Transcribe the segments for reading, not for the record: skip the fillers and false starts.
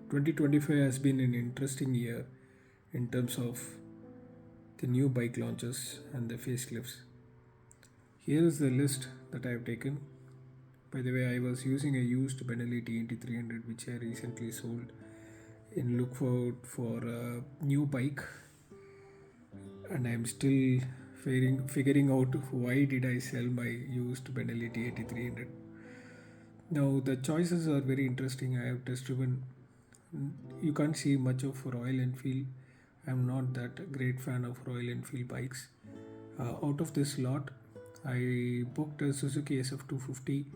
2025 has been an interesting year in terms of the new bike launches and the facelifts. Here is the list that I have taken. By the way, I was using a used Benelli TNT 300 which I recently sold in look for a new bike, and I'm still figuring out why did I sell my used Benelli TNT 300. Now the choices are very interesting. I have test driven. You can't see much of Royal Enfield. I'm not that great fan of Royal Enfield bikes. Out of this lot, I booked a Suzuki SF 250,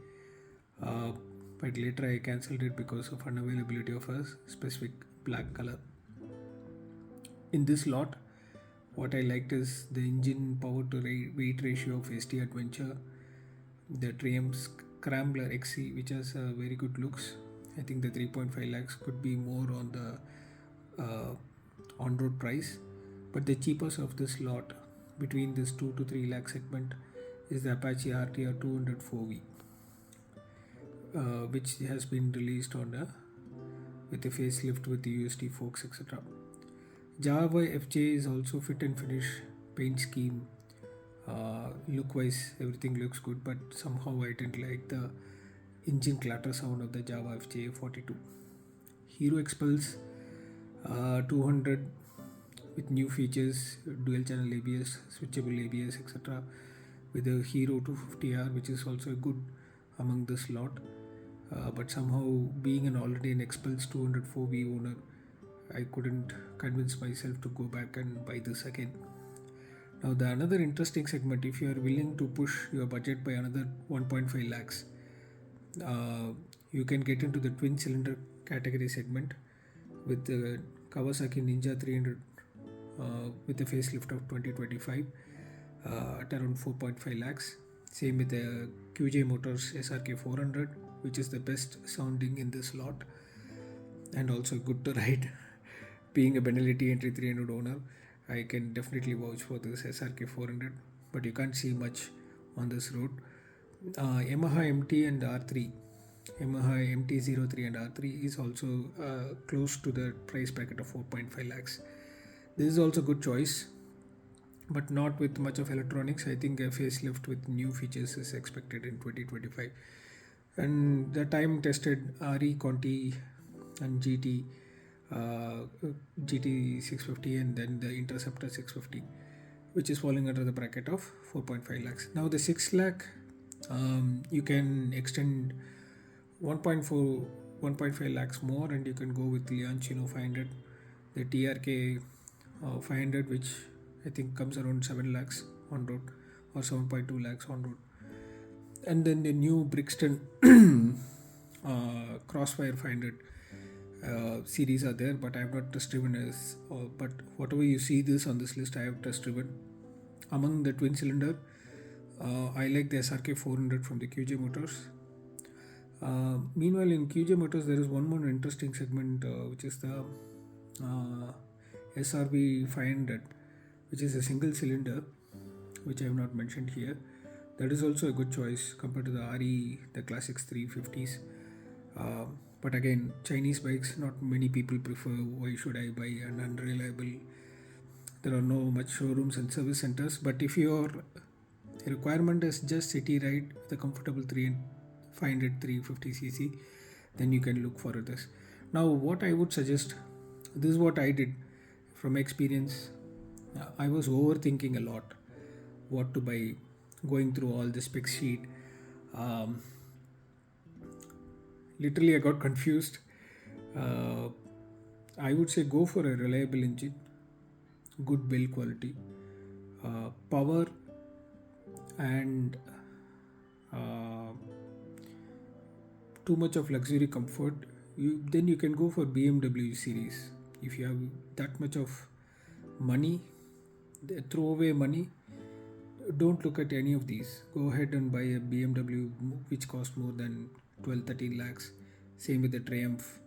uh, but later I cancelled it because of unavailability of a specific black color. In this lot, what I liked is the engine power to weight ratio of ST Adventure, the Triumph Scrambler XC, which has very good looks. I think the 3.5 lakhs could be more on the on-road price, but the cheapest of this lot between this 2 to 3 lakh segment is the Apache RTR 204V, which has been released on a with a facelift with the USD forks, etc. Java FJ is also fit and finish paint scheme. Look wise, everything looks good, but somehow I didn't like the engine clatter sound of the Java FJ 42. Hero Expulse 200 with new features, dual channel ABS, switchable ABS, etc. with the Hero 250R, which is also good among this lot. But somehow, being already an Expulse 204V owner, I couldn't convince myself to go back and buy this again. Now, the another interesting segment, if you are willing to push your budget by another 1.5 lakhs, you can get into the twin cylinder category segment with the Kawasaki Ninja 300 with the facelift of 2025 at around 4.5 lakhs. Same with the QJ Motors SRK 400, which is the best sounding in this lot and also good to ride. Being a Benelli TNT 300 owner, I can definitely vouch for this SRK 400, but you can't see much on this road. Yamaha MT and R3, Yamaha MT-03 and R3 is also close to the price bracket of 4.5 lakhs. This is also good choice, but not with much of electronics. I think a facelift with new features is expected in 2025. And the time tested RE Conti and GT 650, and then the Interceptor 650, which is falling under the bracket of 4.5 lakhs. Now the 6 lakh, you can extend 1.5 lakhs more, and you can go with Leoncino 500, the TRK 500, which I think comes around 7 lakhs on road or 7.2 lakhs on road. And then the new Brixton Crossfire 500 series are there, but I have not test driven as. But whatever you see this on this list, I have test driven. Among the twin cylinder, I like the SRK 400 from the QJ Motors. Meanwhile, in QJ Motors, there is one more interesting segment, which is the SRB 500, which is a single cylinder, which I have not mentioned here. That is also a good choice compared to the RE, the Classics 350s. But again, Chinese bikes, not many people prefer. Why should I buy an unreliable? There are no much showrooms and service centers. But if your requirement is just city ride with a comfortable 500 350cc, then you can look for this. Now, what I would suggest, this is what I did from experience. I was overthinking a lot what to buy, going through all the spec sheet. Literally, I got confused. I would say go for a reliable engine, good build quality, power, and too much of luxury comfort. Then you can go for BMW series. If you have that much of money, throwaway money, don't look at any of these. Go ahead and buy a BMW which costs more than 12-13 lakhs. Same with the Triumph,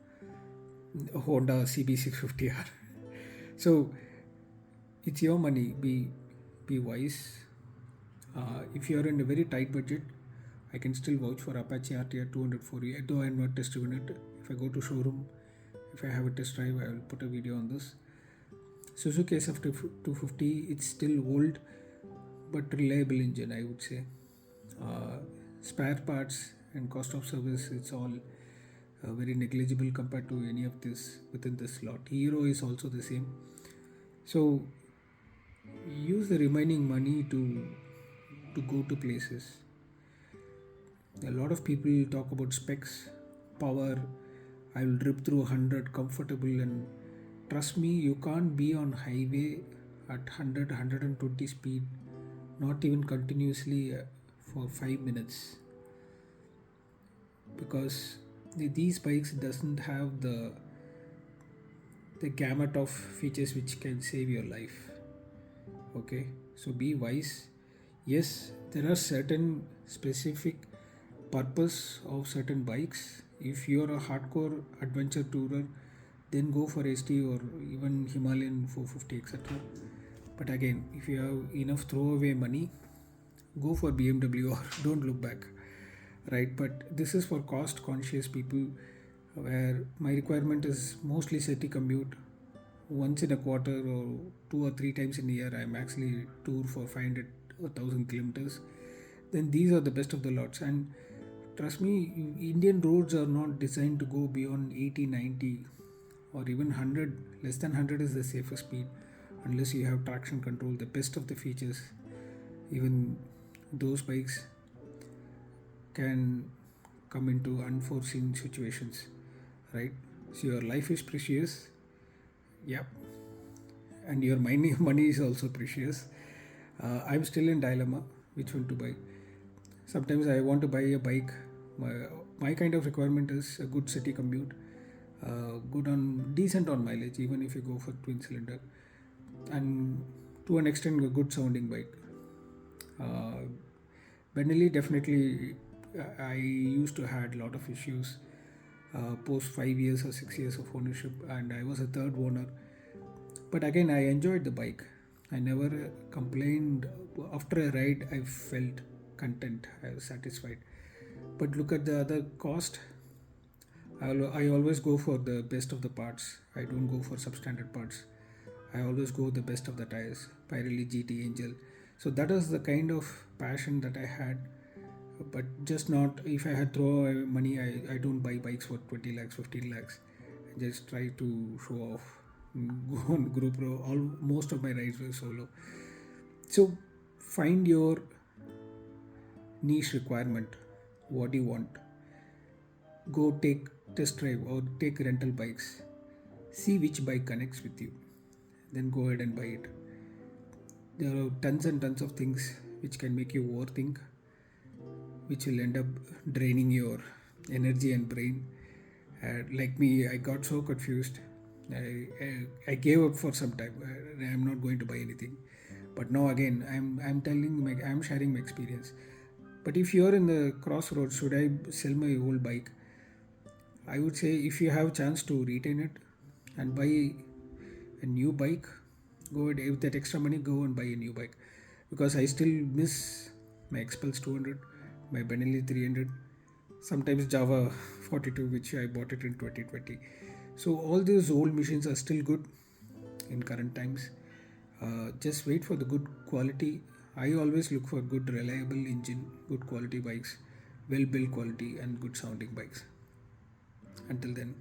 Honda CB650R. So it's your money. Be wise. If you are in a very tight budget, I can still vouch for Apache RTR 204. Though I am not test driven it. If I go to showroom, If I have a test drive, I will put a video on this. Suzuki SF250, it's still old but reliable engine, I would say. Spare parts and cost of service, it's all very negligible compared to any of this within this lot. Hero is also the same. So use the remaining money to go to places. A lot of people talk about specs, power. I will rip through 100 comfortable, and trust me, you can't be on highway at 100 120 speed, not even continuously for 5 minutes, because these bikes doesn't have the gamut of features which can save your life. Okay, so be wise. Yes, there are certain specific purpose of certain bikes. If you're a hardcore adventure tourer, then go for ST or even Himalayan 450, etc. But again, if you have enough throwaway money, go for BMW or don't look back, right? But this is for cost conscious people, where my requirement is mostly city commute. Once in a quarter or 2 or 3 times in a year, I'm actually tour for 500 or 1000 kilometers. Then these are the best of the lots. And trust me, Indian roads are not designed to go beyond 80, 90 or even 100. Less than 100 is the safest speed, unless you have traction control, the best of the features. Even those bikes can come into unforeseen situations, right? So your life is precious. Yep. And your money is also precious. I'm still in dilemma which one to buy. Sometimes I want to buy a bike. My kind of requirement is a good city commute, good on decent on mileage, even if you go for twin cylinder, and to an extent a good sounding bike. Benelli, definitely, I used to had a lot of issues post 5 years or 6 years of ownership, and I was a third owner. But again, I enjoyed the bike. I never complained. After a ride, I felt content. I was satisfied. But look at the other cost. I always go for the best of the parts. I don't go for substandard parts. I always go the best of the tires. Pirelli GT Angel. So that is the kind of passion that I had. But just not, if I had throw money, I don't buy bikes for 20 lakhs, 15 lakhs. I just try to show off. Go on GoPro. Most of my rides were solo. So find your niche requirement. What do you want? Go take test drive or take rental bikes. See which bike connects with you. Then go ahead and buy it. There are tons and tons of things which can make you overthink, which will end up draining your energy and brain. Like me, I got so confused. I gave up for some time. I'm not going to buy anything. But now again, I'm sharing my experience. But if you're in the crossroads, should I sell my old bike? I would say, if you have chance to retain it and buy a new bike, go ahead. With that extra money, go and buy a new bike, because I still miss my Xpulse 200, my Benelli 300, sometimes Java 42, which I bought it in 2020. So all these old machines are still good in current times. Just wait for the good quality. I always look for good reliable engine, good quality bikes, well built quality, and good sounding bikes. Until then.